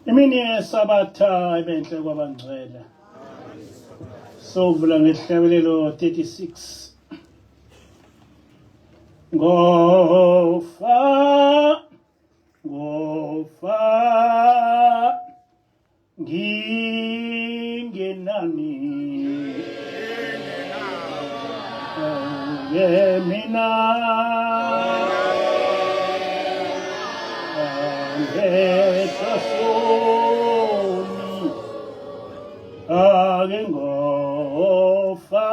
Imini yesabatha ebenhle kwabangcwele. Sovula ngesihlabelelo 36. Ngofa ngingenani mina ngesasoni ake ngofa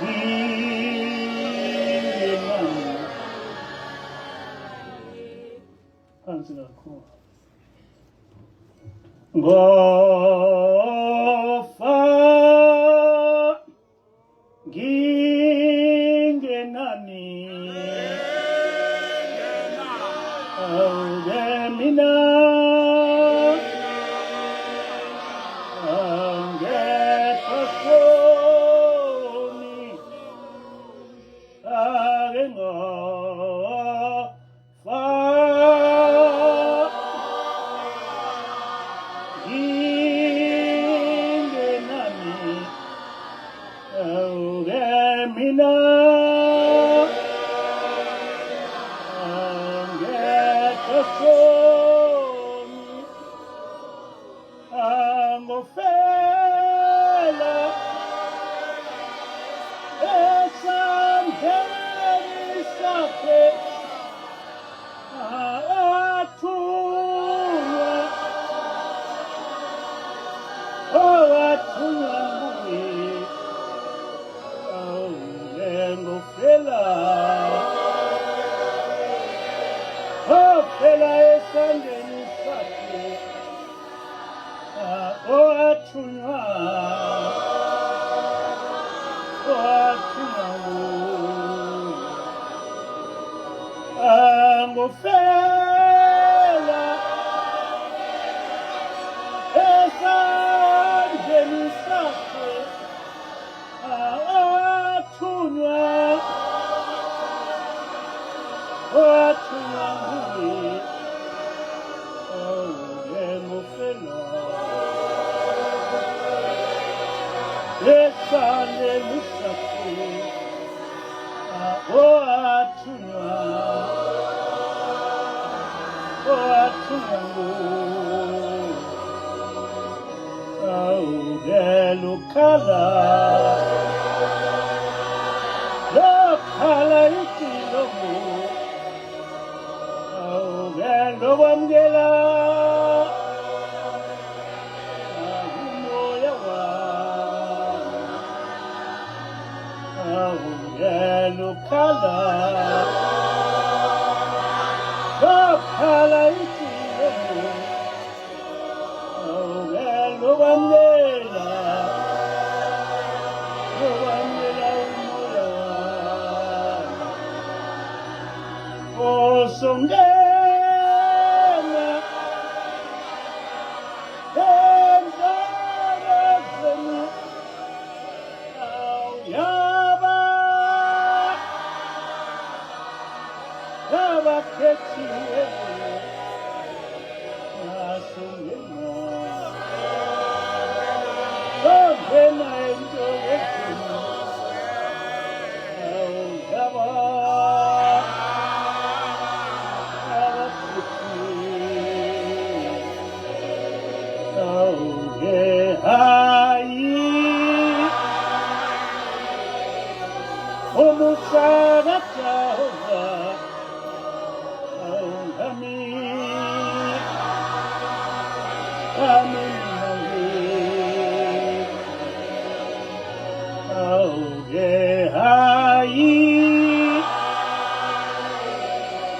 ngingenani phansi kakhulu ngofa ngingenani mina angethasoni ake ngofa ngingenani mina angethasoni angofela esandleni sakhe athunywa nguye ngofela ofela esandleni sakhe athunywa angofela esandleni sakhe athunywa nguye ngofela esandleni sakhe athunywa lokhala itilomo lokwamukela umoya wami lokhala itilomo lokwamukela umoya wami osongena endleleni yabakhethiwe songena entolekeni Umusana Jehovah,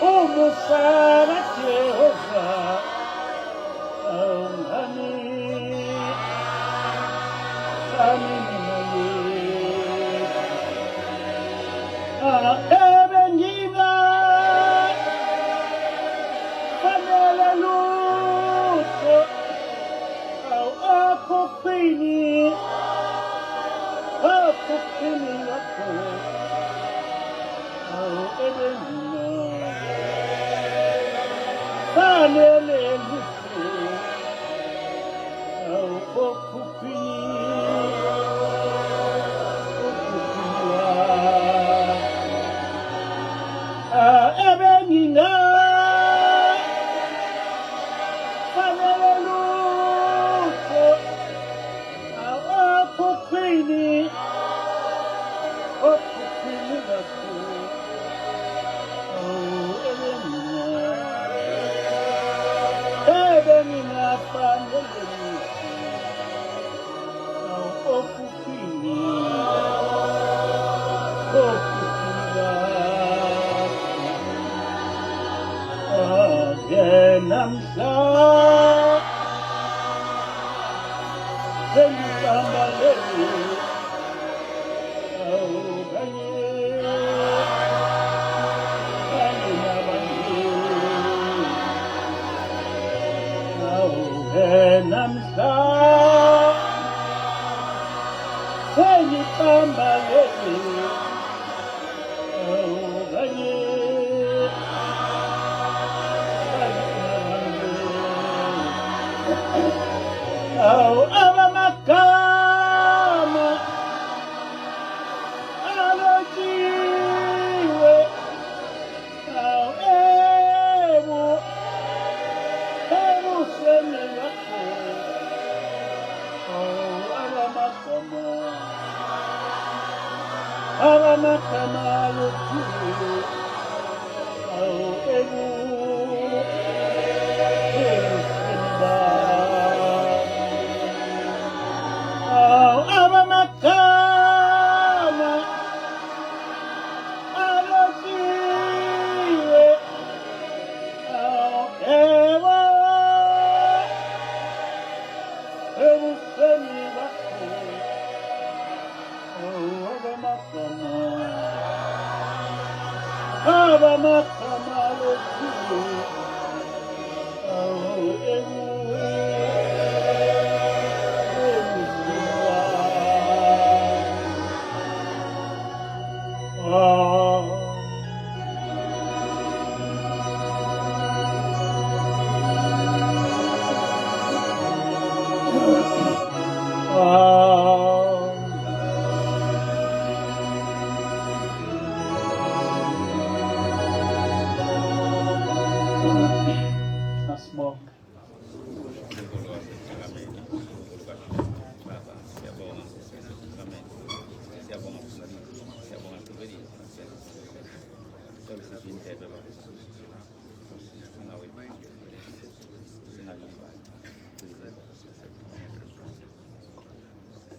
Umusana Jehovah, Ebengiba fanele lutho akhophini lakho ebengina fanele ngiphe ebenginga fanele lutho okhuphini kakhulu ebenginga fanele okhuphini namhla sengihamba leli namhla sengihamba leli abamagama alotshiwe ebusweni bakho abamagama alotshiwe abamagama alotshiwe ebusweni bakho abamagama alotshiwe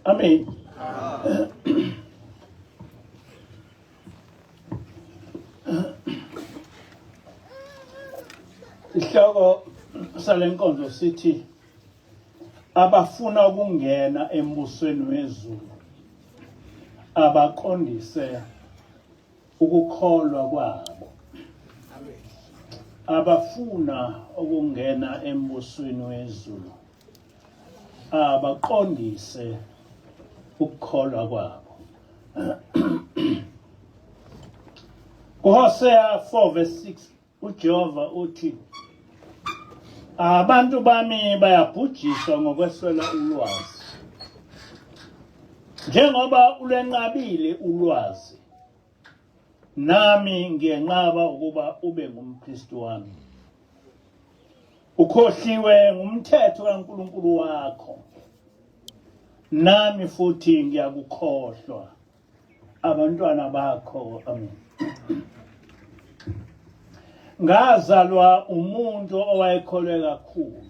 Amen. Isihloko salenkonzo sithi abafuna ukungena embusweni wezulu abaqondise ukukholwa kwabo. Abafuna ukungena embusweni wezulu abaqondise ukukholwa kwabo. Hosea 4:6 uJehova uthi abantu bami bayabhujiswa ngokweswela ulwazi. Njengoba ulenqabile ulwazi, nami ngiyenqaba ukuba ube ngumKristu wami. Ukhohliwe ngumthetho kaNkulunkulu wakho, nami futhi ngiyakukhohlwa abantwana bakho. Amen. Ngazalwa umuntu owayekholwe kakhulu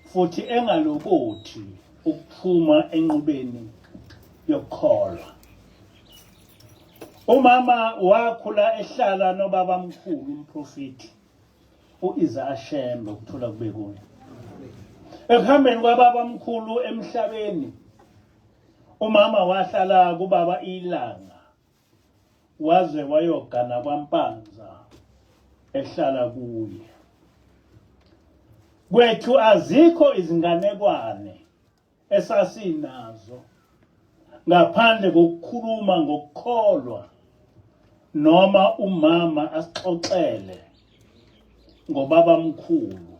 futhi engalokothi ukuphuma enqubeni yokukholwa. Umama wakhula ehlala nobabamkhulu umprofeti uIsaiah Shembe, ukuthola kube kuye. Ekuhambeni kwababamkhulu emhlabeni, umama wahlala kubaba ilanga waze wayogana kwaMpanza ehlala kuye. Kwethu azikho izinganekwane esasinazo ngaphandle kokukhuluma ngokukholwa noma umama asixoxele ngobaba mkhulu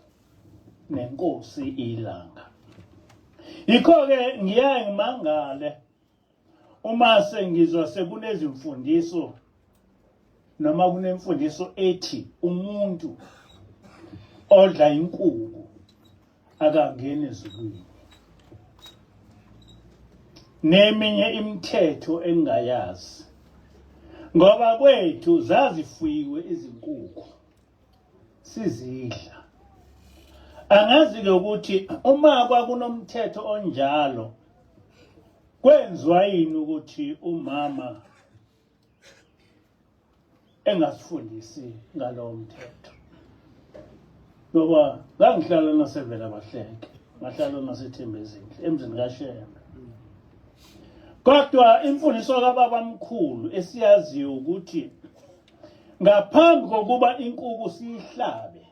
nenkosi ilanga. Yikho-ke ngiyaye ngimangale uma sengizwa sekunezimfundiso noma kunemfundiso ethi umuntu odla inkukhu akangeni ezulwini. Neminye imithetho engayazi ngoba kwethu zazifuyiwe izinkukhu sizidla. Angazi-ke ukuthi uma kwakunomthetho onjalo kwenziwa yini ukuthi umama engasifundisi ngalowo mthetho. Ngoba ngangihlala naSevela Bahleke, ngahlala naseThembezindle emzini kaShembe. Kodwa imfundiso kababa mkhulu esiyaziyo ukuthi ngaphambi kokuba inkukhu siyihlabe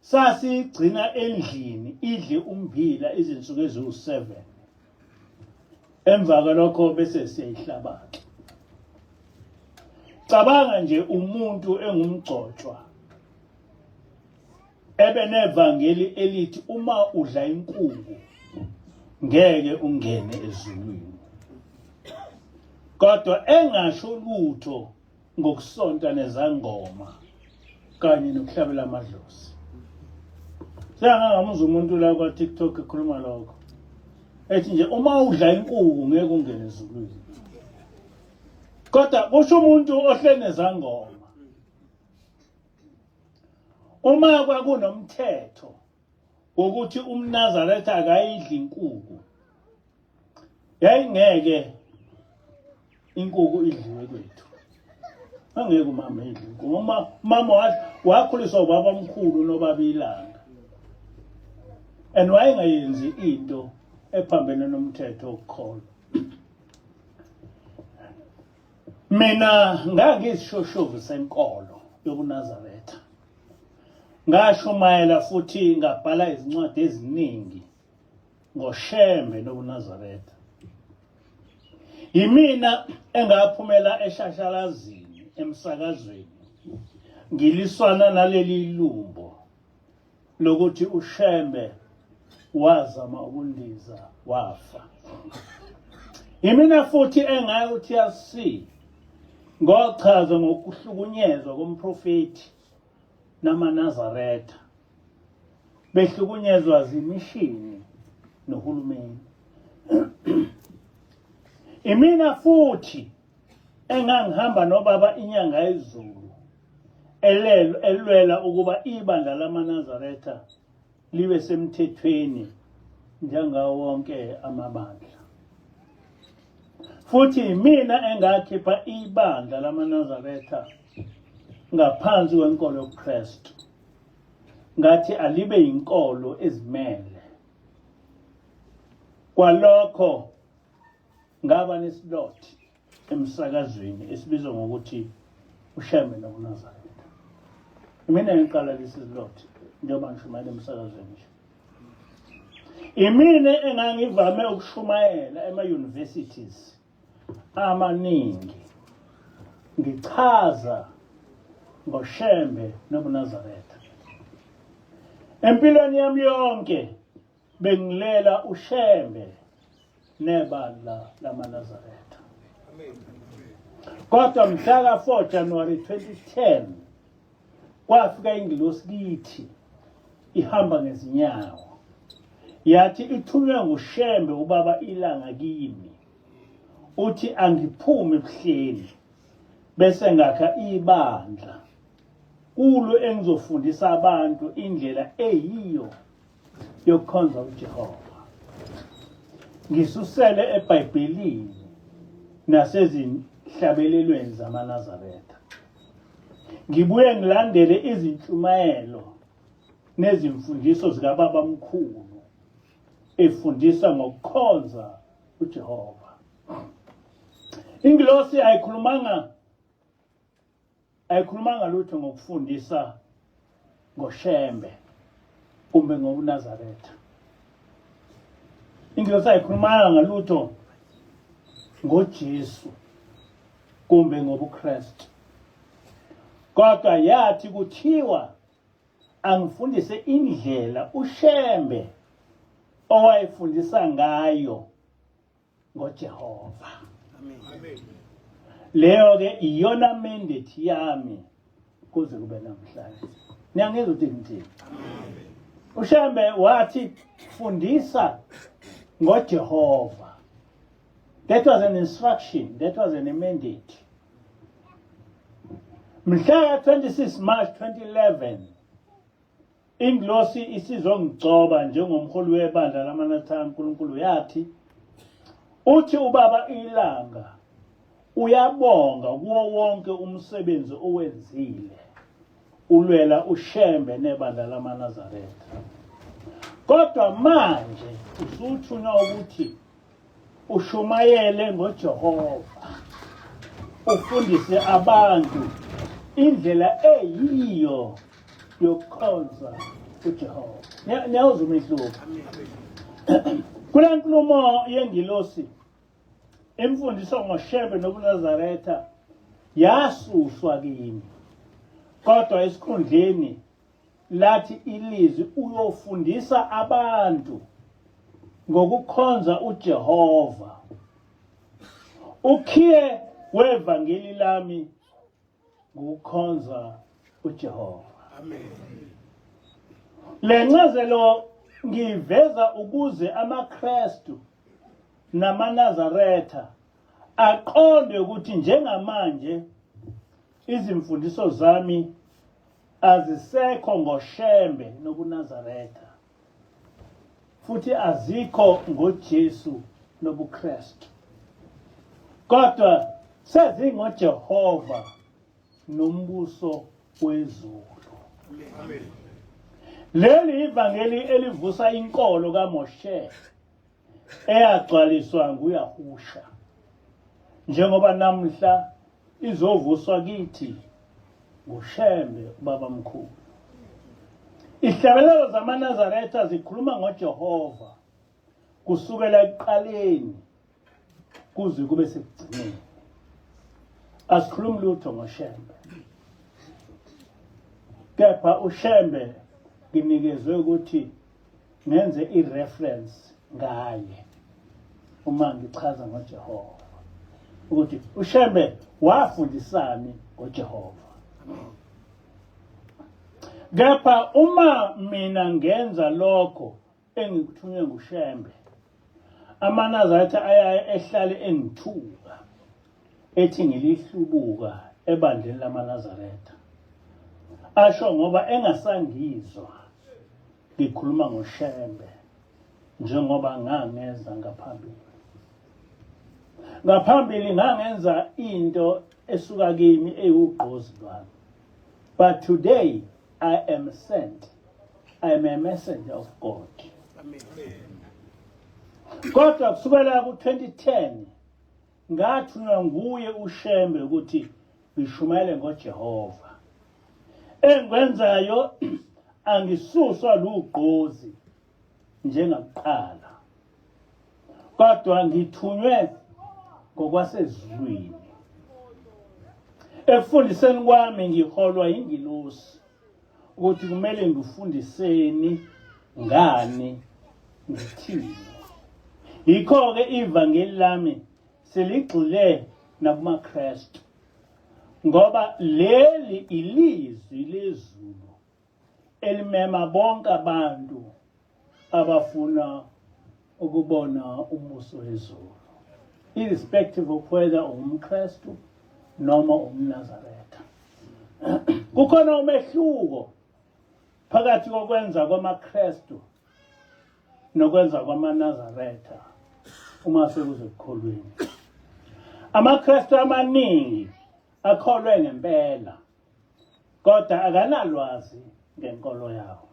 sasigcina endlini idle ummbila izinsuku eziwu7. Emva kwalokho bese siyayihlaba-ke. Cabanga nje umuntu engumgcotshwa ebenevangeli elithi uma udla inkukhu ngeke ungene ezulwini. Kodwa engasho lutho ngokusonta nezangoma kanye nokuhlabela amadlozi. Sengangamuzwa umuntu la kwa TikTok ekhuluma lokho. Ethi nje uma udla inkukhu ngeke ungene ezulwini. Kodwa kusho umuntu ohlele nezangoma. Uma kwakunomthetho ukuthi umNazaretha akayidli inkukhu, yayingeke inkukhu idliwe kwethu. Angeke umama idle inkukhu. Mama wakhuliswa ubaba mkhulu nobaba ilanga. And wayengayenzi into ephambene nomthetho okukholwa. Mina ngangiyisishoshovu senkolo yobuNazaretha. Ngashumayela futhi ngabhala izincwadi eziningi ngoShembe nobuNazaretha. Yimina engaphumela eShashalazini emsakazweni ngiliswana naleli lumbo lokuthi uShembe wazama ukundiza wafa. Yimina futhi engayo uTLC ngochaza ngokuhlukunyezwa komprofeti namaNazaretha behlukunyezwa zimishini nohulumeni. Imina futhi engangihamba nobaba inyanga yezulu elwela ukuba ibandla lamaNazaretha libe semthethweni njengawo wonke amabandla. Futhi mina engakhipha ibandla lamaNazaretha ngaphansi kwenkolo yobuKristu. Ngathi alibe inkolo ezimele. Kwalokho ngaba nesiloti emsakazweni esibizwa ngokuthi uShembe nobuNazaretha. Mina ngiqala lesi siloti njengoba ngishumayela emsakazweni nje. Imina engangivame ukushumayela ema-universities amaningi ngichaza ngoShembe nobuNazaretha. Empilweni yami yonke bengilela uShembe nebandla lamaNazaretha. Kodwa mhla ka4 January 2010 kwafika ingilosi kithi ihamba ngezinyawo. Yathi ithunywe nguShembe ubaba ilanga kimi. Uthi angiphume ebuhleni bese ngakha ibandla kulo engizofundisa abantu indlela eyiyo yokukhonza uJehova. Ngisusele eBhayibhelini nasezinhlabelelweni zamaNazaretha. Ngibuye ngilandele izintshumayelo nezimfundiso zikababa mkhulu efundisa ngokukhonza uJehova. Ingilosi ayikhulumanga lutho ngokufundisa ngoShembe kumbe ngobuNazaretha. Ingilosi ayikhulumanga ngalutho ngoJesu kumbe ngobuKristu. Kodwa yathi kuthiwa angifundise indlela uShembe owayefundisa ngayo ngoJehova. Amen. Leyo ke iyona mandate yami kuze kube namhlanje. Niyangizwa ukuthi ngithini? uShembe wathi fundisa ngoJehova. That was an instruction, that was a mandate. Mhla 26 March 2011 ingilosi isizongigcoba njengomholi webandla lamanatha kaNkulunkulu yathi uthi ubaba ilanga uyabonga kuwo wonke umsebenzi owenzile ulwela uShembe nebandla lamaNazaretha. Kodwa manje usuthunywa ukuthi ushumayele ngoJehova ufundise abantu indlela eyiyo yokukhonza uJehova. Niyawuzwa umehluko. Kule nkulumo yengilosi imfundiso ngoShembe nobuNazaretha yasuswa kimi, kodwa esikhundleni lathi ilizwi uyofundisa abantu ngokukhonza uJehova. Ukhiye wevangeli lami ngokukhonza uJehova. Amen. Le ncazelo ngiveza ukuze amaKristu namaNazaretha aqonde ukuthi njengamanje izimfundiso zami azisekho ngoShembe nobuNazaretha, futhi azikho ngoJesu nobuKristu, kodwa sezingoJehova nombuso wezulu. Amen. Leli ivangeli elivusa inkolo kaMoshe eyagcwaliswa nguYahusha, njengoba namhla izovuswa kithi nguShembe ubaba mkhulu. Ihlabelelo zamaNazaretha zikhuluma ngoJehova kusukela ekuqaleni kuze kube sekugcineni. Asikhulumi lutho ngoShembe, kepha uShembe nginikezwe ukuthi ngenze ireference ngaye uma ngichaza ngoJehova ukuthi uShembe wafundisani ngoJehova. Kepha uma mina ngenza lokho engikuthunywe nguShembe, amaNazaretha ayaye ehlale engithuka ethi ngilihlubuka ebandleni lamaNazaretha. Asho ngoba engasangizwa ngikhuluma ngoShembe njengoba ngangenza ngaphambili. Ngaphambili ngangenza into esuka kimi eyugqozi lwami. But today I am sent. I am a messenger of God. Amen. Kodwa kusukela ku-2010 ngathunywa nguye uShembe ukuthi ngishumayele ngoJehova. Engikwenzayo angisuswa lugqozi njengakuqala, kodwa ngithunywe ngokwasezulwini. Ekufundiseni kwami ngiholwa ingilosi ukuthi kumele ngifundiseni ngani, ngithini. Yikho-ke ivangeli lami seligxile nakumaKristu, ngoba leli ilizwi lezulu elimema bonke abantu abafuna ukubona umbuso wezulu, irrespective of whether umKristu noma umNazaretha. Kukhona umehluko phakathi kokwenza kwamaKristu nokwenza kwamaNazaretha uma sekuze ekukholweni. AmaKristu amaningi akholwe ngempela, kodwa akanalwazi ngenkolo yawo.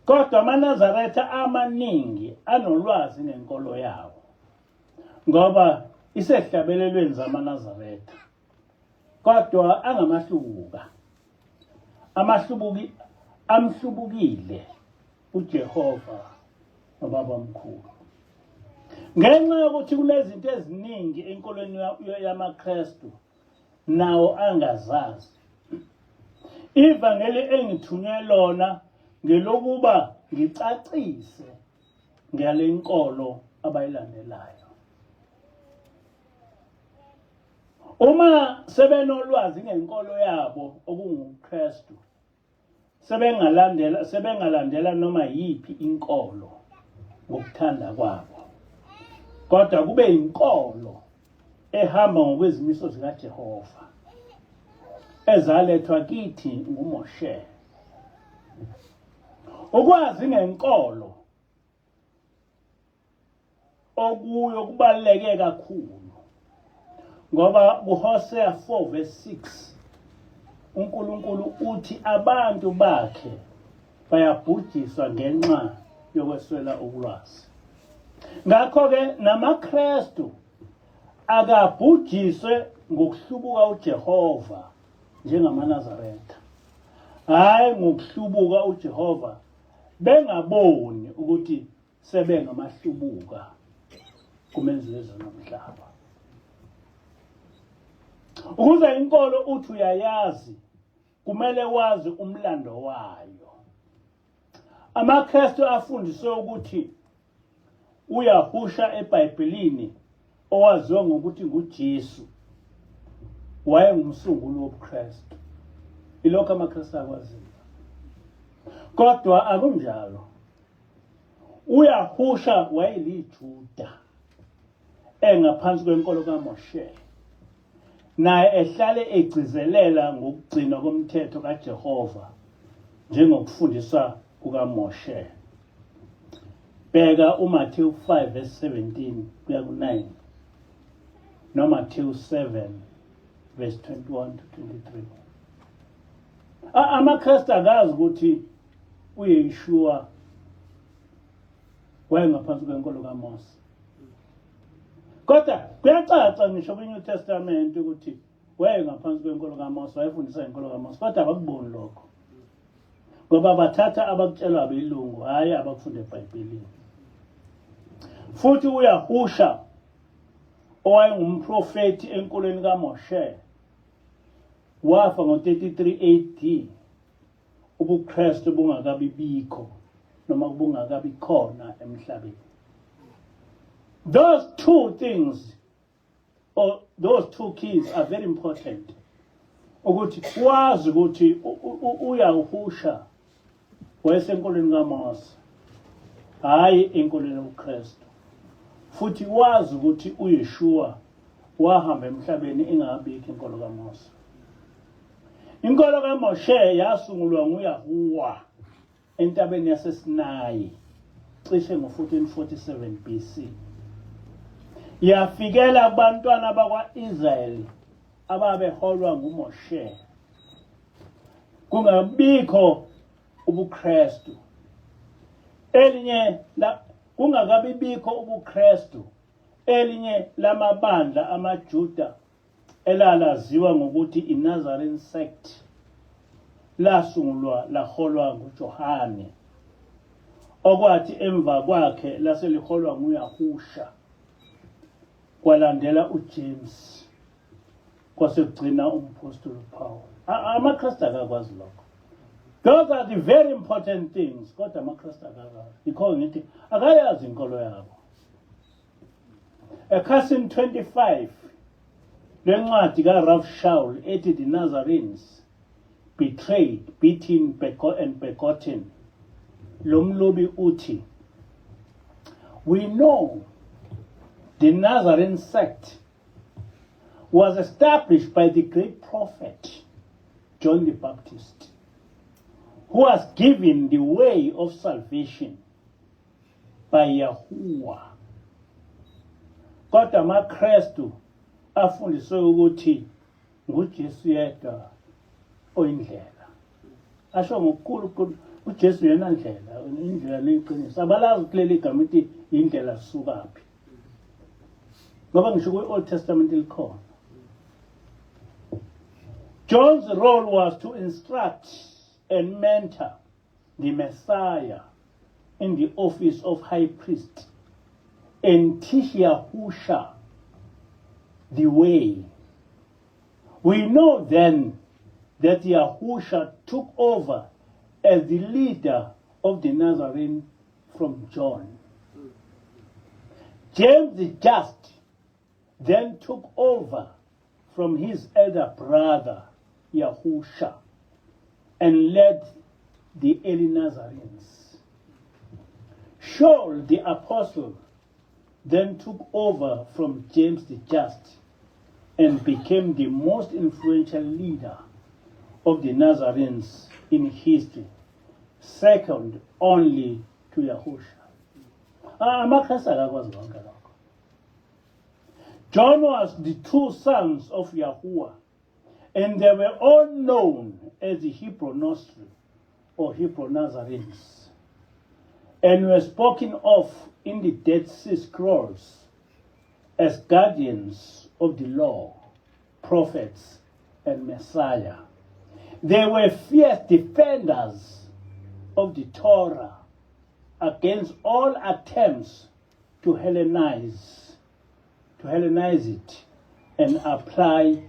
Kodwa amaNazaretha amaningi anolwazi ngenkolo yawo, ngoba isehlabelelweni zamaNazaretha, kodwa angamahlubuka. Amhlubukile uJehova nobaba mkhulu. Ngenxa yokuthi kunezinto eziningi enkolweni yamaKristu nawo angazazi, ivangeli engithunywe lona ngelokuba ngicacise ngale nkolo abayilandelayo. Uma sebenolwazi ngenkolo yabo okunguKristu, sebengalandela noma yiphi inkolo ngokuthanda kwabo, kodwa kube inkolo ehamba ngokwezimiso zikaJehova ezalethwa kithi nguMoshe. Ukwazi ngenkolo okuyo kubaluleke kakhulu, ngoba kuHosea 4:6 uNkulunkulu uthi abantu bakhe bayabhujiswa ngenxa yokweswela ulwazi. Ngakho-ke namaKristu akabhujiswe ngokuhlubuka uJehova njengamaNazaretha, hayi ngokuhlubuka uJehova bengaboni ukuthi sebengamahlubuka kumenzi wezulu nomhlaba. Ukuze inkolo uthi uyayazi, kumele wazi umlando wayo. AmaKristu afundiswe ukuthi uyahusha eBhayibhelini owaziwa ngokuthi nguJesu wayengumsunguli wobuKristu. Ilokho amaKristu akwaziyo. Kodwa akunjalo. Uyahusha wayeliJuda engaphansi kwenkolo kaMoshe, naye ehlale egcizelela ngokugcinwa komthetho kaJehova njengokufundiswa kukaMoshe. Bheka uMathewu 5:17 kuya ku9 noMathewu 7:21-23. AmaKristu akazi ukuthi uYeshua wayengaphansi kwenkolo kaMose. Kodwa kuyacaca ngisho kwiNew Testament ukuthi wayengaphansi kwenkolo kaMose, wayefundisa inkolo kaMose, kodwa abakuboni lokho. Ngoba bathatha abakutshelwa abelungu, hayi abakufunda eBhayibhelini. Futhi uyahusha owayengumprofeti enkolweni kaMoshe wafa ngo-33 AD ubuKristu bungakabi bikho noma bungakabi khona emhlabeni. Those two things, or those two keys, are very important. Ukuthi wazi ukuthi uyahusha wayesenkolweni kaMose, hayi enkolweni yobuKristu. Futhi wazi ukuthi uYeshua wahamba emhlabeni ingabikho inkolo kaMose. Inkolo kaMoshe yasungulwa nguYahuwa entabeni yaseSinayi cishe ngo-1447 BC. Yafikela abantwana bakwa-Israyeli ababeholwa nguMoshe. Kungabikho ubuKristu. Kungakabi bikho ubuKristu. Elinye lamabandla amaJuda elalaziwa ngokuthi iNazarene sect lasungulwa laholwa nguJohane, okwathi emva kwakhe laseliholwa nguYahusha, kwalandela uJames, kwasekugcina umpostoli uPaul. AmaKristu akakwazi lokho. Those are the very important things. Kodwa amaKristu akakwazi. Yikho ngithi akayazi inkolo yabo. Ekhasini 25 lencwadi kaRalph Shaul ethi The Nazarenes Betrayed, Beaten and Begotten, lo mlobi uthi, we know the Nazarene sect was established by the great prophet John the Baptist, who was given the way of salvation by Yahuwah. Kodwa amaKristu afundiswe ukuthi nguJesu yedwa oyindlela. Asho ngokukhulu uJesu yena ndlela, indlela leyiqiniso. Abalazi kuleli gama ukuthi indlela sukaphi. Ngoba ngisho kwi-Old Testament likhona. John's role was to instruct and mentor the Messiah in the office of high priest and teach Yahusha the way. We know then that Yahusha took over as the leader of the Nazarene from John. James the Just then took over from his elder brother Yahusha and led the early Nazarenes. Shaul the apostle then took over from James the Just and became the most influential leader of the Nazarenes in history, second only to Yahusha. John was the two sons of Yahuwah, and they were all known as the Hebrew Nostri or Hebrew Nazarenes, and were spoken of in the Dead Sea Scrolls as guardians of the law, prophets, and Messiah. They were fierce defenders of the Torah against all attempts to Hellenize it and apply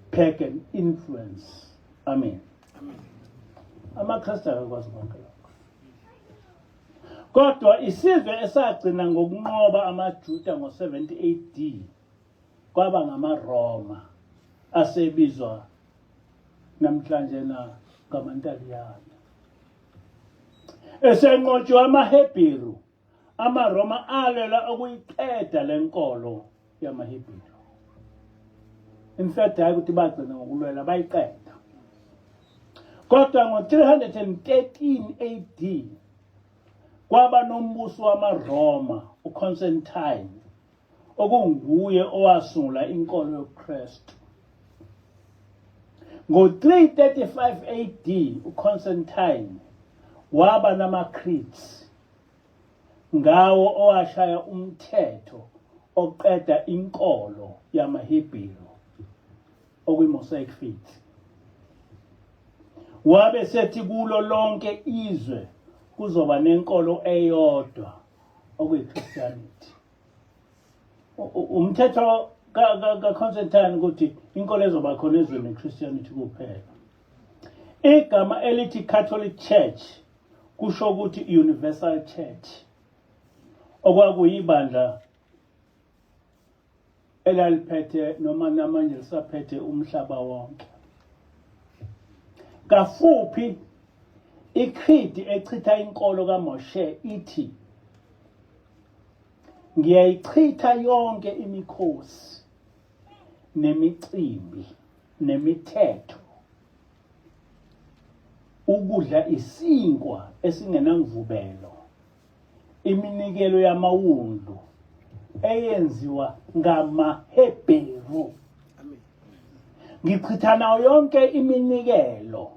pagan influence. Amen. AmaKristu akakwazi konke lokho. Kodwa isizwe esagcina ngokunqoba amaJuda ngo-70 AD kwaba ngamaRoma asebizwa namhlanje ngamaNtaliyane. Esenqotshwe amaHebheru, amaRoma alwela ukuyiqeda lenkolo yamaHebheru. In fact, hayi ukuthi bagcina ngokulwela bayiqeda. Kodwa ngo-313 AD kwaba nombuso wamaRoma uConstantine okunguye owasungula inkolo yobuKristu. Ngo-335 AD uConstantine waba namaCretes, ngawo owashaya umthetho oqeda inkolo yamaHebheru okuyi-Mosaic faith. Wabe sethi kulo lonke izwe kuzoba nenkolo eyodwa okuyi-Christianity. Umthetho kaConstantine ukuthi inkolo ezoba khona ezweni ne-Christianity kuphela. Igama elithi Catholic Church kusho ukuthi Universal Church, okwakuyibandla elaliphethe noma namanje lisaphethe umhlaba wonke. Kafuphi iCreed echitha inkolo kaMoshe ithi, ngiyayichitha yonke imikhosi nemicimbi nemithetho, ukudla isinkwa esingenamvubelo, iminikelo yamawundlu eyenziwa ngamaHebheru. Ngichitha nayo yonke iminikelo,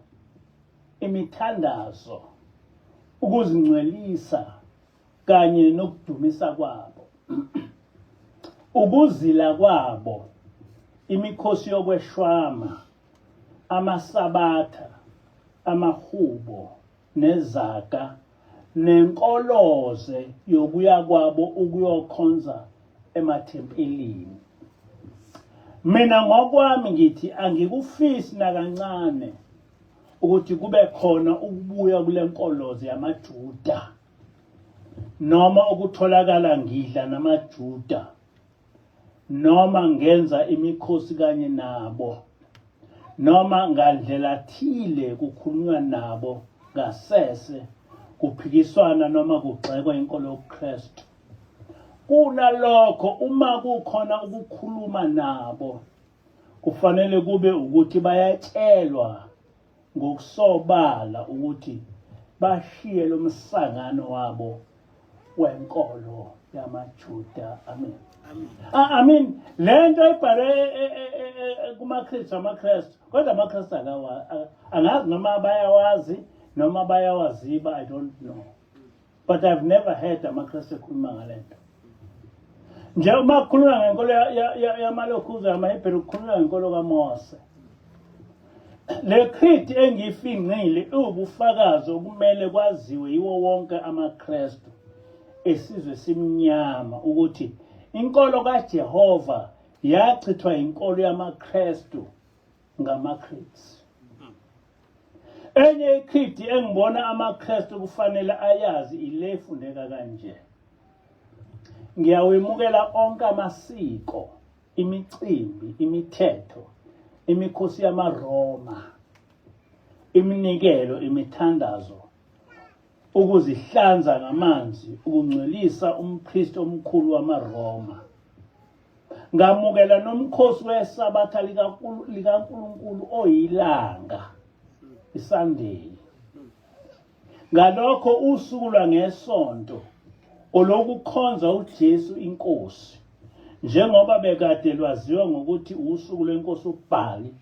imithandazo, ukuzingcwelisa kanye nokudumisa kwabo, ukuzila kwabo, imikhosi yokweshwama, amasabatha, amahubo, nezaka, nenkoloze yokuya kwabo ukuyokhonza emathempelini. Mina ngokwami ngithi angikufisi nakancane ukuthi kube khona ukubuya kule nkoloze yamaJuda, noma ukutholakala ngidla namaJuda, noma ngenza imikhosi kanye nabo, noma ngandlela thile kukhulunywa nabo ngasese, kuphikiswana noma kugxekwa inkolo yobuKristu. Kunalokho uma kukhona ukukhuluma nabo, kufanele kube ukuthi bayatshelwa ngokusobala ukuthi bashiye lo msangano wabo wenkolo yamaJuda. Amen. Amen. Lento ibhale kumaKristu amaKristu, kodwa amaKristu angazi noma bayawazi noma bayawaziba, I don't know. But I've never heard amaKristu ekhuluma ngalento. Nje uma kukhulunywa ngenkolo yamalokhuza yamaHebheru kukhulunywa ngenkolo kaMose. Le Creed engiyifingcile ubufakazi okumele kwaziwe yiwo wonke amaKristu esizwe simnyama ukuthi inkolo kaJehova yachithwa inkolo yamaKristu ngamaCretes. Enye ikhidi engibona amaKristu kufanele ayazi ile efundeka kanje. Ngiyawemukela onke amasiko, imicimbi, imithetho, imikhosi yamaRoma, iminikelo, imithandazo, ukuzihlanza ngamanzi, ukungcwelisa umpristi omkhulu wamaRoma. Ngamukela nomkhosi wesabatha likaNkulunkulu oyilanga, iSunday. Ngalokho usuku lwangesonto olokukhonza uJesu inkosi, njengoba bekade lwaziwa ngokuthi usuku lwenkosi uBhali.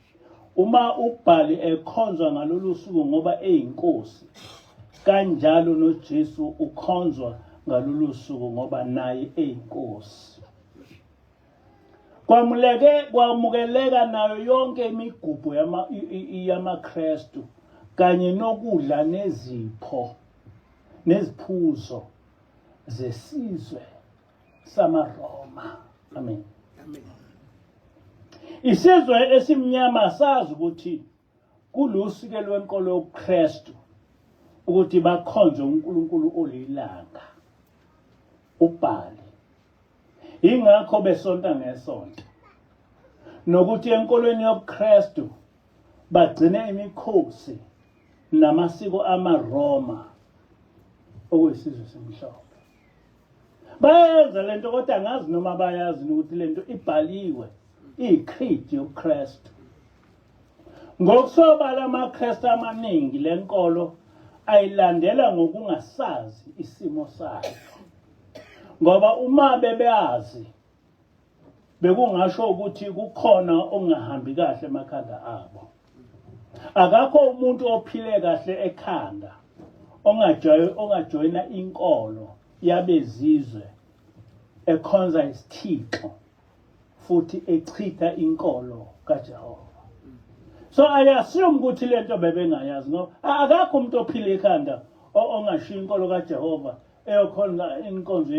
Uma uBhali ekhonzwa ngalolu suku ngoba eyinkosi, kanjalo noJesu ukhonzwa ngalolu suku ngoba naye eyinkosi. Kwamukeleka nayo yonke imigubho yamaKristu kanye nokudla neziphuzo zesizwe samaRoma. Amen. Amen. Isizwe esimnyama sazi ukuthi kulusike lwenkolo yobuKristu ukuthi bakhonze uNkulunkulu olilanga, uBhali. Ingakho besonta ngesonto. Nokuthi enkolweni yobuKristu bagcine imikhosi namasiko amaRoma okuyisizwe semhlaba. Bayenza lento kodwa angazi noma bayazi ukuthi lento ibhaliwe iyikhidi yobuKristu. Ngokusobala amaKristu amaningi lenkolo ayilandela ngokungasazi isimo sayo. Ngoba uma bebeyazi bekungasho ukuthi kukhona ongahambi kahle emakhanda abo. Akakho umuntu ophile kahle ekhanda ongajoyina inkolo yabezizwe ekhonza isithixo futhi echitha inkolo kaJehova. So ayasiyumi ukuthi lento bebengayazi ngoba akakho umuntu ophile ekhanda ongashiya inkolo kaJehova eyokhonza inkonzo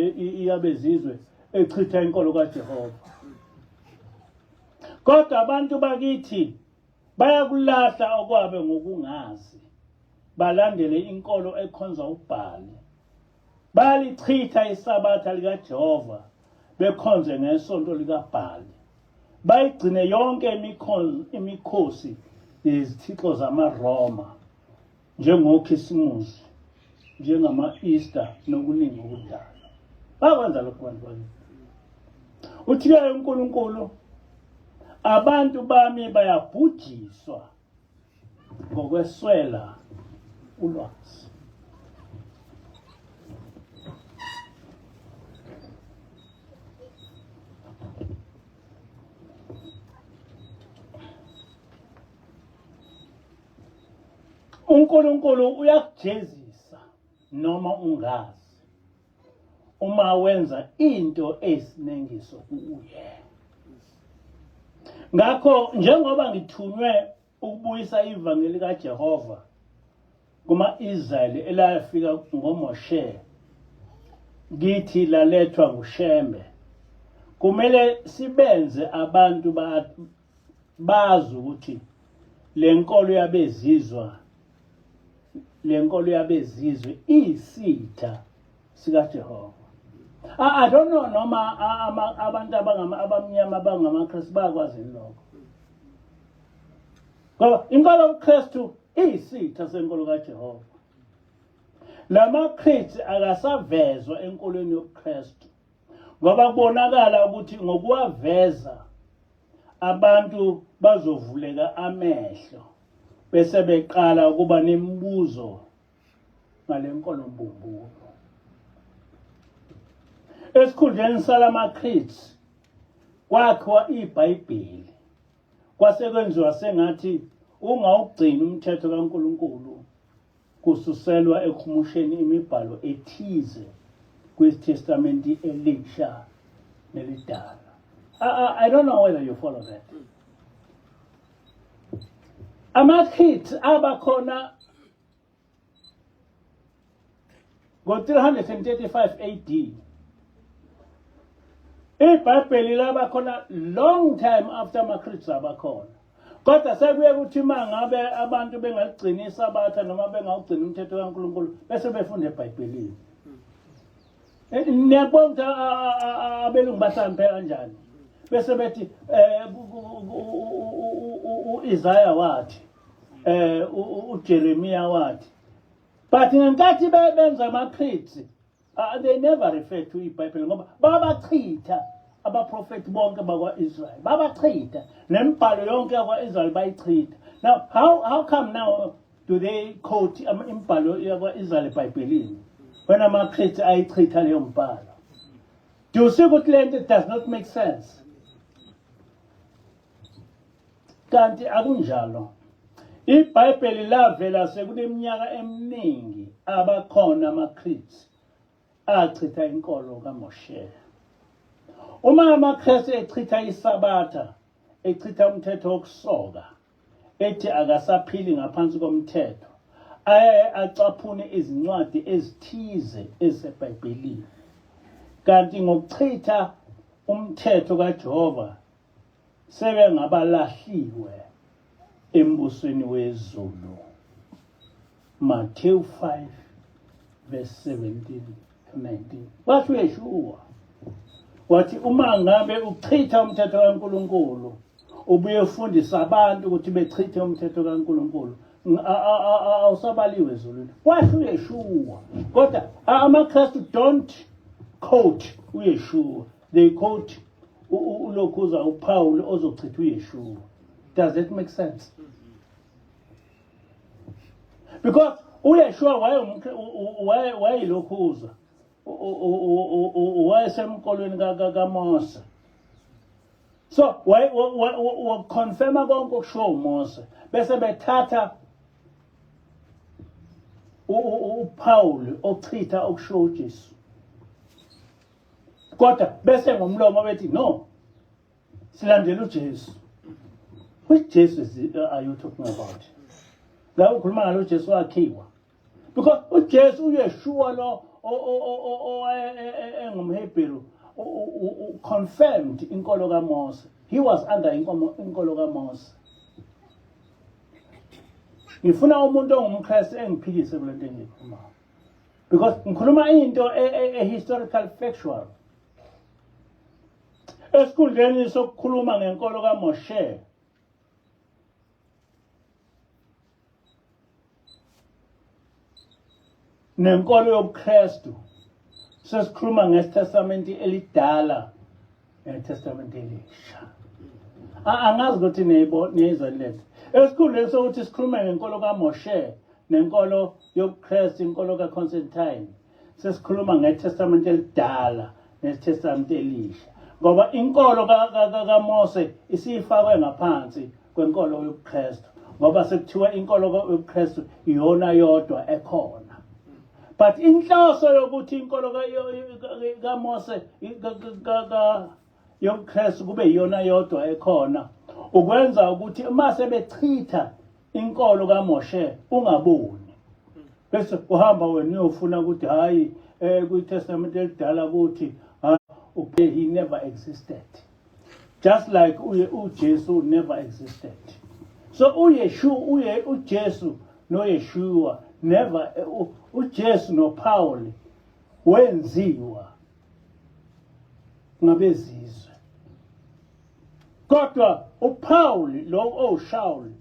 yabezizwe echitha inkolo kaJehova. Kodwa abantu bakithi bayakulahla okwabe ngokungazi, balandele inkolo ekhonza uBhali. Balichitha isabatha likaJehova bekhonze ngesonto likaBhali. Bayigcine yonke imikhosi yezithixo zamaRoma, njengoKhisimusi, njengama-Easter nokuningi okudala. Bakwenza lokho bantu bakithi. Uthi-ke uNkulunkulu, abantu bami bayabhujiswa ngokweswela ulwazi. uNkulunkulu uyakujezisa noma ungazi uma wenza into esinengiso kuye. Ngakho njengoba ngithunywe ukubuyisa ivangeli kaJehova kuma-Israyeli elafika ngoMoshe, ngithi lalethwa nguShembe, kumele sibenze abantu bazi ukuthi le nkolo yabezizwe isitha sikaJehova. I don't know noma abantu abamnyama abangamaKristu bayakwazi lokho. Ngoba inkolo yobuKristu iyisitha senkolo kaJehova. LamaKristu akasavezwa enkolweni yobuKristu ngoba kubonakala ukuthi ngokuwaveza abantu bazovuleka amehlo bese beqala ukuba nemibuzo ngale nkolo mbumbulu. Esikhundleni salamaKristu kwakhiwa iBhayibheli, kwasekwenziwa sengathi ungawugcini umthetho kaNkulunkulu kususelwa ekhumusheni imibhalo ethize kwiTestamenti elisha nelidala. I don't know whether you follow that. AmaKristu abakhona ngo-335 AD. iBhayibheli labakhona long time after amaKristu abakhona. Kodwa sekuye ukuthi mangabe abantu bengaligcina isabatha noma bengawugcina umthetho kaNkulunkulu bese befunda eBhayibhelini. Niyabona ukuthi abelungu bahlambe kanjani. Bese bethi uIsaiah wathi uJeremiah wathi. But ngenkathi benza ama-creeds they never refer to iBhayibheli ngoba babachitha abaprofeti bonke bakwa-Israyeli babachitha nemibhalo yonke yakwa-Israyeli bayichitha. Now how come now do they quote imibhalo yakwa-Israyeli eBhayibhelini when ama-creeds ayichitha leyo mbhalo? Do you see ukuthi le nto does not make sense? Kanti akunjalo. iBhayibheli lavela sekuneminyaka eminingi abakhona ama-creeds achitha inkolo kaMoshe. Uma amaKristu echitha isabatha, echitha umthetho wokusoka, ethi akasaphili ngaphansi komthetho, ayaye acaphune izincwadi ezithize eziseBhayibhelini. Kanti ngokuchitha umthetho kaJehova sebengabalahliwe embusweni wezulu. Matthew 5 verse 17 to 19. Washo uYeshua wathi uma ngabe uchitha umthetho kaNkulunkulu ubuye ufundisa abantu ukuthi bechithe umthetho kaNkulunkulu awusabaliwe ezulwini. Washo uYeshua. Kodwa amaKristu don't quote uYeshua, they quote ulokhuza uPaul ozochitha uYeshua. Does that make sense? Because uYeshua wayelokhuza wayesemkolweni kaMose. So wakonfirma konke okusho uMose bese bethatha uPaul ochitha okusho uJesu. Kodwa bese ngomlomo bethi no, silandela uJesu. Which Jesus are you talking about? La ukhuluma ngalo Jesu wakhiwa. Because uJesu uYeshua lo engumHebrew confirmed inkolo kaMose. He was under inkolo kaMose. Ngifuna umuntu ongumKristu engiphikise kule nto engiyikhuluma. Because ngikhuluma into historical factual. Esikhundleni sokukhuluma ngenkolo kaMoshe, nenkolo yobuKristu sesikhuluma ngeTestamenti elidala neTestamenti elisha. Angazi ukuthi niyizwa lethu. Esikhundleni sokuthi sikhulume ngenkolo kaMoshe nenkolo yobuKristu, inkolo kaConstantine, sesikhuluma ngeTestamenti elidala neTestamenti elisha. Ngoba inkolo kaMose isifakwe ngaphansi kwenkolo yobuKristu. Ngoba sekuthiwa inkolo yobuKristu iyona yodwa ekhona. But inhloso yokuthi inkolo kaMose yobuKristu kube iyona yodwa ekhona ukwenza ukuthi uma sebechitha inkolo kaMoshe ungaboni. Bese uhamba wena uyofuna ukuthi hayi kwiTestament elidala ukuthi he never existed. Just like uJesu never existed. So uJesu noYeshua never uJesu noPaul wenziwa ngabezizwe. Kodwa uPaul lo oShaul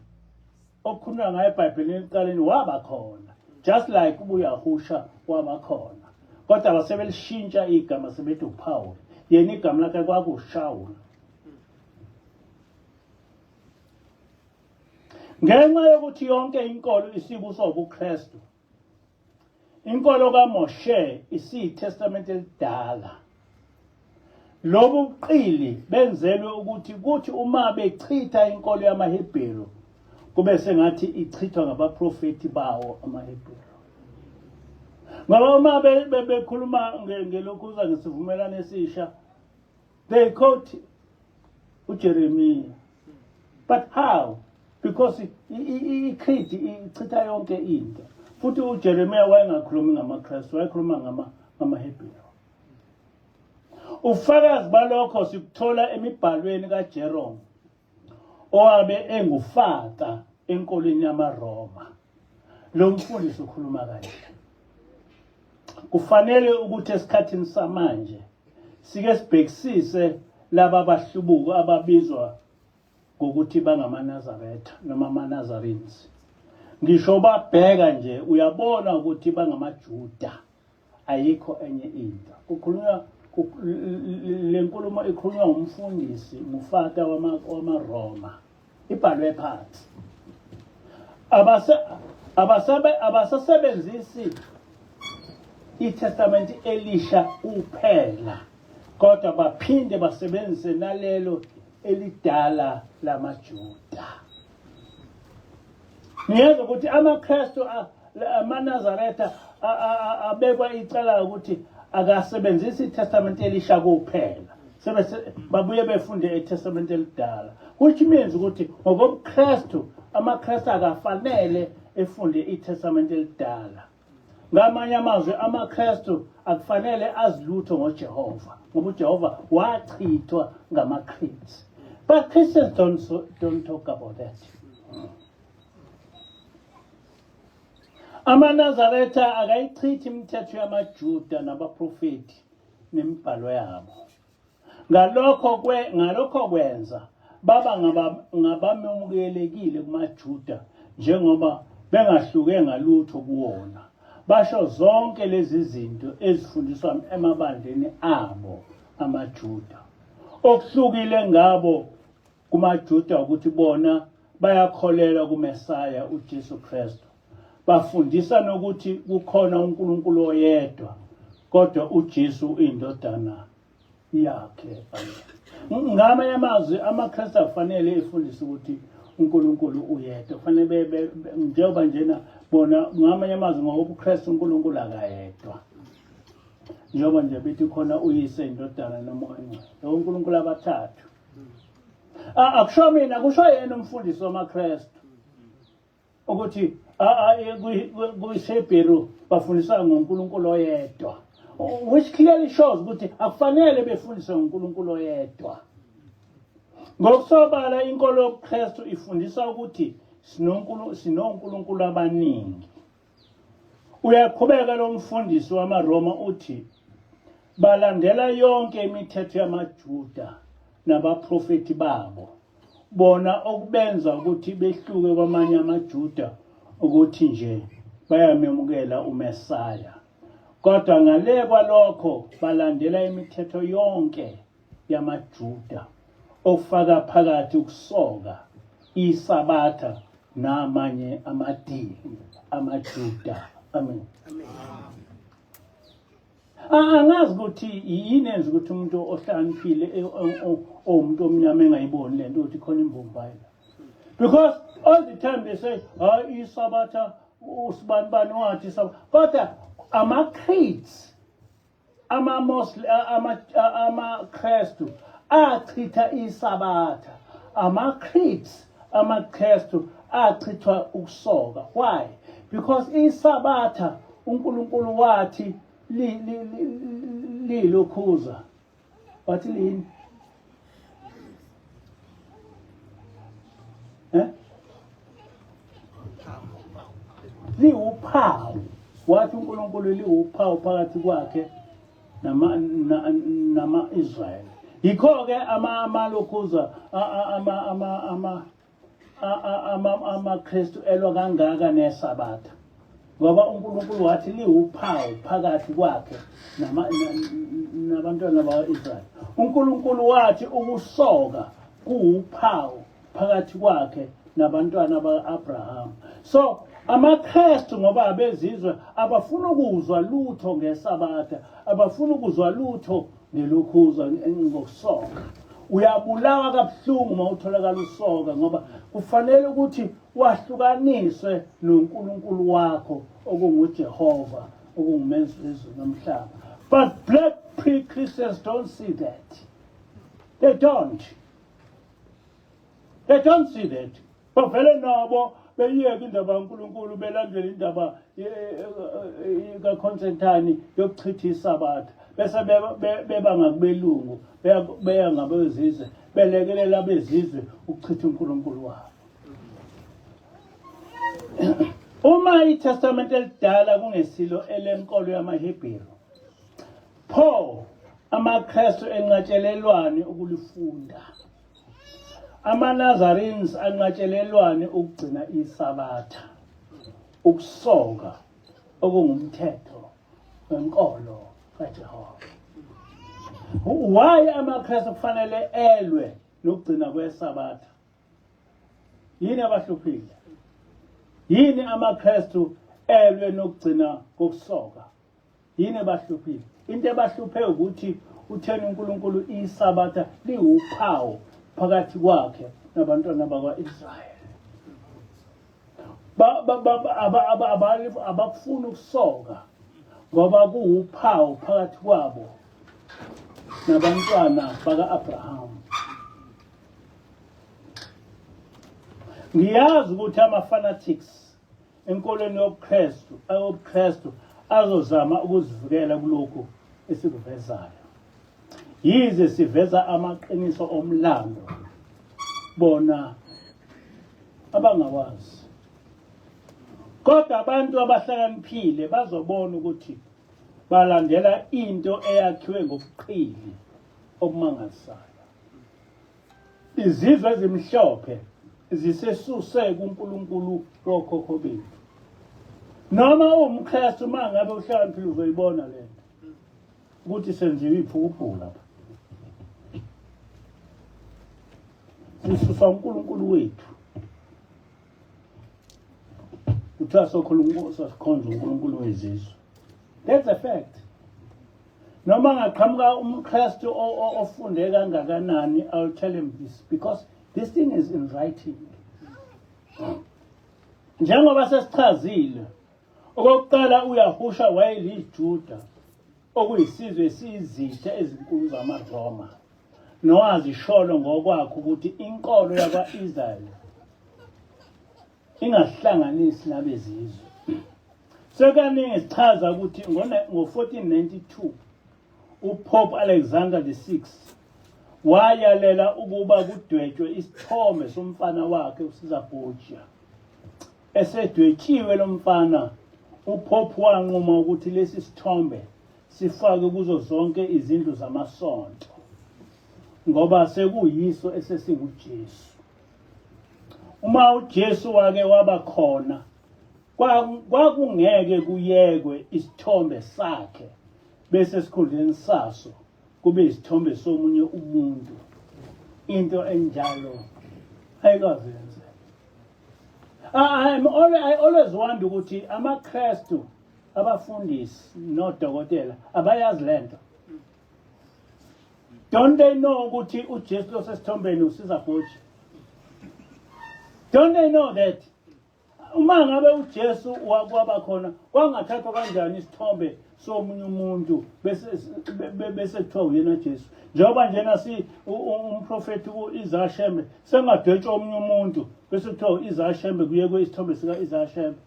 okhuluma ngaye eBhayibhelini eqaleni wabakhona, just like uYahusha wabakhona. Kodwa basebelishintsha igama sebethi uPaul. Yena igama lakhe kwakuShaul. Ngenxa yokuthi yonke inkolo isibuso ubuKristu, inkolo kaMoshe isiTestament elidala. Lobu buqili benzelwe ukuthi kuthi uma bechitha inkolo yamaHebheru kube sengathi ichithwa ngabaprofeti bawo amaHebheru. Ngoba uma bekhuluma ngelokhuza ngesivumelano esisha, they quote uJeremiah. But how? Because i-creed ichitha yonke into. Futhi uJeremiah wayengakhulumi ngamaKristu, wayekhuluma ngamaHebheru. Ufakazi balokho sikuthola emibhalweni kaJerome. owabe engufata enkolweni yamaRoma. Lo mfundisi ukhuluma kanje. Kufanele ukuthi esikhathini samanje sike sibhekisise laba abahlubuko ababizwa ngokuthi bangamaNazaretha noma amaNazarenes. Ngisho babheka nje uyabona ukuthi bangamaJuda. Ayikho enye into. Kukhulunywa le nkulumo ikhulunywa umfundisi ngufata wamaRoma. Ibhalwe phansi. Abasasebenzisi iTestament elisha kuphela, kodwa baphinde basebenzise nalelo elidala lamaJuda. Ngiyezwa ukuthi amaKristu amaNazaretha abekwa icala ukuthi akasebenzisi iTestament elisha kuphela. Babuye befunde iTestament elidala. Which means ukuthi ngokomKristu amaKristu akafanele efunde iTestament elidala. Ngamanye amazwi amaKristu akufanele azilutho ngoJehova ngoba uJehova wachithwa ngamaCreeds. But Christians don't talk about that. AmaNazaretha akayichithi imithetho yamaJuda nabaprofeti nemibhalo yabo. Ngalokho kwenza baba ngabamukelekile kumaJuda njengoba bengahluke ngalutho kuwona. Basho zonke lezi zinto ezifundiswa emabandleni abo amaJuda. Okuhlukile ngabo kumaJuda ukuthi bona bayakholelwa kuMesaya uJesu Kristu. Bafundisa nokuthi kukhona uNkulunkulu oyedwa kodwa uJesu indodana yakhe. Ngamanye amazwi amaKristu afanele efundise ukuthi uNkulunkulu uyedwa. Kufanele njengoba njena bona ngamanye amazwi ngokuKristu uNkulunkulu akayedwa. Njengoba nje bethi khona uyise indodana nomoya ongcwele. uNkulunkulu abathathu. Akusho mina kusho yena umfundisi wamaKristu ukuthi kuyiShebheru bafundisa ngoNkulunkulu oyedwa. Which clearly shows ukuthi akufanele befundise ngoNkulunkulu oyedwa. Ngokusobala inkolo yobuKristu ifundisa ukuthi sinoNkulunkulu abaningi. Uyaqhubeka lo mfundisi wamaRoma uthi balandela yonke imithetho yamaJuda nabaprofeti babo. Bona okubenza ukuthi behluke kwamanye amaJuda ukuthi nje bayamemukela uMesaya. Kodwa ngale kwalokho balandela imithetho yonke yamaJuda ofaka phakathi ukusoka, iSabatha namanye amadili amaJuda. Amen. Angazi ukuthi yini enza ukuthi umuntu ohlaniphile umuntu omnyama engayiboni lento ukuthi khona imbumbayela. Because all the time they say iSabatha usibanibani wathi iSabatha. Kodwa amaCreeds amaKristu achitha iSabatha. AmaCreeds amaKristu achithwa ukusoka. Why? Because iSabatha uNkulunkulu wathi lokhuza. Wathi lini? Liwuphawu. Wathi uNkulunkulu liwuphawu phakathi kwakhe nama Israel. Yikho ke amalokhuza amaKristu elwa kangaka neSabatha. Ngoba uNkulunkulu wathi liwuphawu phakathi kwakhe nabantwana bakwaIsrael. uNkulunkulu wathi ukusoka kuwuphawu phakathi kwakhe nabantwana bakaAbraham. So amaKristu ngoba abezizwe abafuna ukuzwa lutho ngeSabatha, abafuna ukuzwa lutho ngelokhuza ngokusoka. Uyabulawa kabuhlungu uma utholakala usoka ngoba kufanele ukuthi wahlukaniswe noNkulunkulu wakho okunguJehova okungumenzi wezulu nomhlaba. But black pre-Christians don't see that. They don't see that. Bavele nabo beyeke indaba kaNkulunkulu belandele indaba kaConstantine yokuchitha iSabatha. bese beba ngakubelungu beya ngabezizwe belekelela bezizwe ukuchitha uNkulunkulu wabo. Uma iTestament elidala kungesilo elenkolo yamaHebheru, pho amaKristu enqatshelelwane ukulifunda, amaNazarenes anqatshelelwane ukugcina iSabatha, ukusoka okungumthetho wenkolo kaJehova. Why amaKristu kufanele elwe nokugcina kweSabatha? Yini abahluphile? Yini amaKristu elwe nokugcina kokusoka? Yini abahluphile? Into ebahluphe ukuthi utheni uNkulunkulu iSabatha liwuphawu phakathi kwakhe nabantwana bakwa-Israyeli. Abafuni ukusoka ngoba kuwuphawu phakathi kwabo nabantwana baka-Abraham. Ngiyazi ukuthi ama-fanatics enkolweni yobuKristu azozama ukuzivikela kulokhu esikuvezayo. Yize siveza amaqiniso omlando bona abangawazi. Kodwa abantu abahlakaniphile bazobona ukuthi balandela into eyakhiwe ngobuqili obumangalisayo. Izizwe ezimhlophe zisesuse kuNkulunkulu wokhokho bethu. Noma uMkristu mangabe uhlakaniphile uzoyibona lento ukuthi senziwe iphupho lapha. Sisusa uNkulunkulu wethu. Uthatha sokhonza uNkulunkulu wezizwe. That's a fact. Noma ngaqhamuka uMkristu ofunde kangakanani, I'll tell him this because this thing is in writing. Njengoba sesichazile, okokuqala uYahusha wayeliJuda, okuyisizwe esiyizitha ezinkulu zamaRoma. Nowazisholo ngokwakho ukuthi inkolo yakwa-Israyeli ingahlanganisi nabezizwe. Sekaningi sichaza ukuthi ngo-1492 uPope Alexander VI wayalela ukuba kudwetshwe isithombe somfana wakhe uCaesar Borgia. Esedwetshiwe lo mfana, uPope wanquma ukuthi lesi sithombe sifakwe kuzo zonke izindlu zamasonto ngoba sekuyiso esesinguJesu. Uma uJesu wake waba khona, kwakungeke kuyekwe isithombe sakhe bese esikhundleni saso kube isithombe somunye umuntu. Into enjalo ayikazenze. I always wonder ukuthi amaKristu abafundisi nodokotela abayazi lento. Don't they know ukuthi uJesu osesithombeni uCaesar Borgia? Don't they know that? Uma ngabe uJesu wakwaba khona, wangathathwa kanjani isithombe somunye umuntu bese kuthiwa uyena Jesu? Njengoba njena umprofeti u-Isaiah Shembe sengadwetshwa omunye umuntu bese kuthiwa u-Isaiah Shembe kuyekwe isithombe sika-Isaiah Shembe.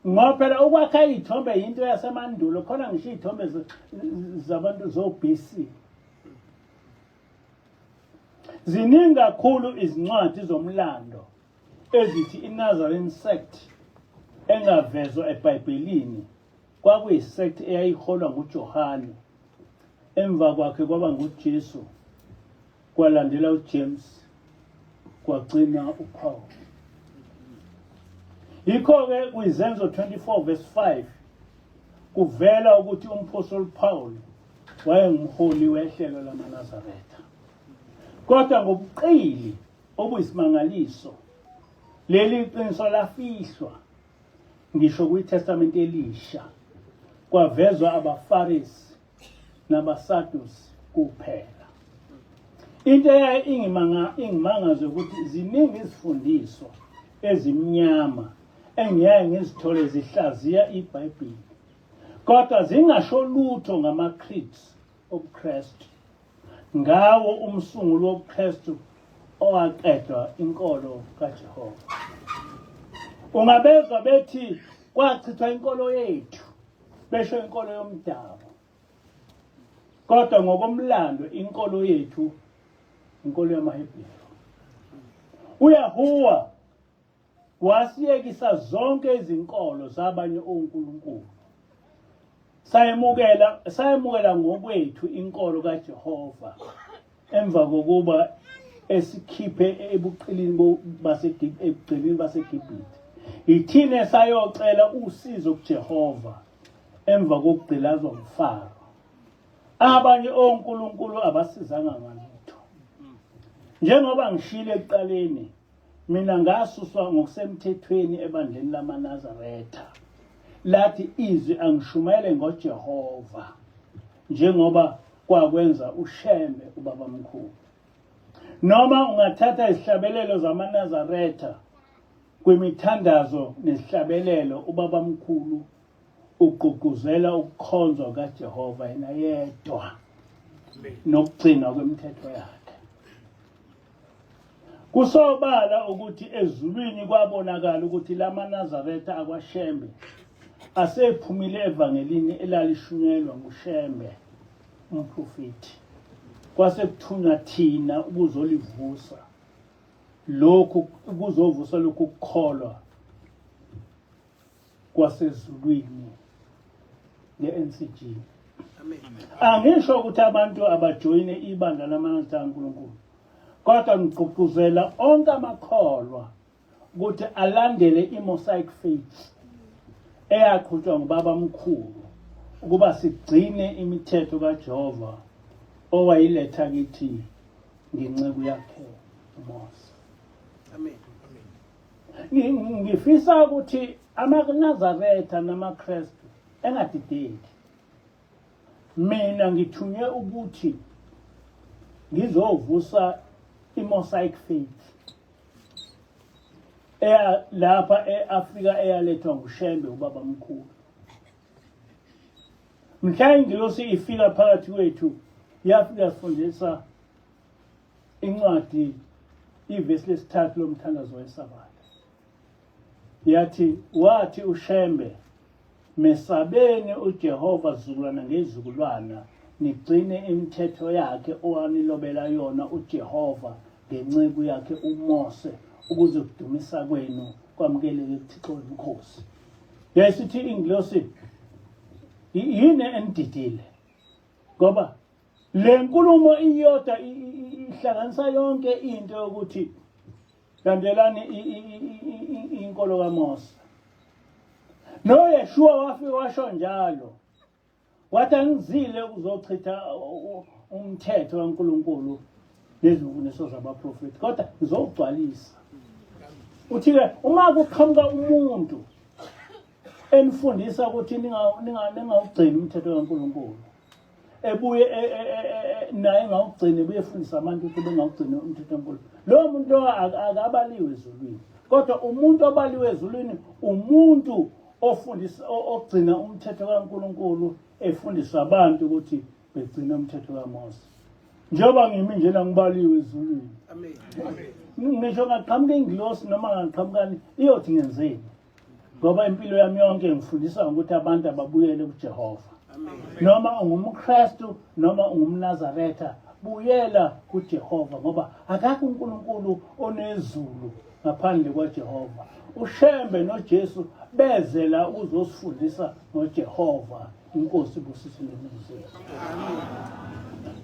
Ngoba phela ukwakha iy'thombe yinto yasemandulo, khona ngisho iy'thombe zabantu zo-BC. Ziningi kakhulu izincwadi zomlando ezithi iNazarene sect engavezwa eBhayibhelini kwakuyisect eyayiholwa nguJohane, emva kwakhe kwaba nguJesu, kwalandela uJames, kwagcina uPaul. Yikho-ke kwiZenzo 24 verse 5 kuvela ukuthi uMphostoli Paul wayengumholi wehlelo lamaNazaretha. Kodwa ngobuqili obuyisimangaliso leli qiniso lafihlwa ngisho kwiTestament Elisha, kwavezwa abaFarisi nabaSadusi kuphela. Into ingimangaze ukuthi ziningi izifundiswa ezimnyama engiyeke ngizithole zihlaziya iBhayibheli, kodwa zingasho lutho ngamaCreeds obuKristu, ngawo umsunguli wobuKristu owaqedwa inkolo kaJehova. Ungabezwa bethi kwachithwa inkolo yethu, besho inkolo yomdabu. kodwa ngokomlando inkolo yethu inkolo yamaHebheru. uYahuwa wasiyekisa zonke izinkolo zabanye onkulunkulu sayemukela ngokwethu inkolo kaJehova emva kokuba esikhiphe ebuqilini baseGibhithe. Ithine sayocela usizo kuJehova emva kokugqilazwa nguFaro. Abanye onkulunkulu abasizanga ngalutho. Njengoba ngishilo ekuqaleni, mina ngasuswa ngokusemthethweni ebandleni lamaNazaretha. Lathi izwi angishumayele ngoJehova njengoba kwakwenza uShembe ubabamkhulu. Noma ungathatha izihlabelelo zamaNazaretha kwemithandazo nesihlabelelo ubabamkhulu ugqugquzela ukukhonzwa kaJehova yena yedwa nokugcina kwemithetho yakhe. Kusobala ukuthi ezulwini kwabonakala ukuthi lamaNazaretha akwaShembe asephumile evangelini elalishunyelwa nguShembe umprofeti. Kwase kuthunywa thina ukuzolivusa lokhu, ukuzovusa lokhu kukholwa kwasezulwini nge-NCG. Angisho ukuthi abantu abajoyine ibandla lamanazareta kaNkulunkulu, kodwa ngigqugquzela onke amakholwa ukuthi alandele i-Mosaic faith eyaqhutshwa ngubabamkhulu ukuba sigcine imithetho kaJehova owayiletha kithi ngenceku yakhe uMose. Ngifisa ukuthi amaNazaretha namaKristu engadideki. Mina ngithunywe ukuthi ngizovusa i-Mosaic faith lapha e-Afrika eyalethwa nguShembe ubabamkhulu. Mhla ingilosi ifika phakathi kwethu yafika sifundisa incwadi ivesi lesithathu lomthandazo weSabatha. Yathi wathi uShembe, mesabeni uJehova zukulwana ngezizukulwana nigcine imithetho yakhe owanilobela yona uJehova ngenceku yakhe uMose ukuze kudumisa kwenu kwamukeleke kuThixo wenkosi. Yasithi ingilosi yini endidile ngoba le nkulumo iyodwa ihlanganisa yonke into yokuthi landelani inkolo kaMose. NoYeshua wafika washo njalo, wathi angizile ukuzochitha umthetho kaNkulunkulu nezimfundiso zabaprofeti, kodwa ngizogcwalisa. Uthi-ke uma kuqhamuka umuntu enifundisa ukuthi ningawugcini umthetho kaNkulunkulu, ebuye naye engawugcini ebuye efundisa abantu ukuthi bengawugcini umthetho kaNkulunkulu, lowo muntu akabaliwe ezulwini. Kodwa umuntu obaliwe ezulwini umuntu ofundisa ogcina umthetho kaNkulunkulu, efundisa abantu ukuthi begcine umthetho kaMose. Njengoba ngimi njena ngibaliwe ezulwini. Amen. Ngisho ngaqhamuka ingilosi noma ngaqhamukani iyothi ngenzeni, ngoba impilo yami yonke ngifundisa ukuthi abantu ababuyele kuJehova. Noma ungumKristu noma ungumNazaretha, buyela kuJehova ngoba akakho uNkulunkulu onezulu ngaphandle kwaJehova. uShembe noJesu bezela uzosifundisa ngoJehova. Inkosi busisile. Amen.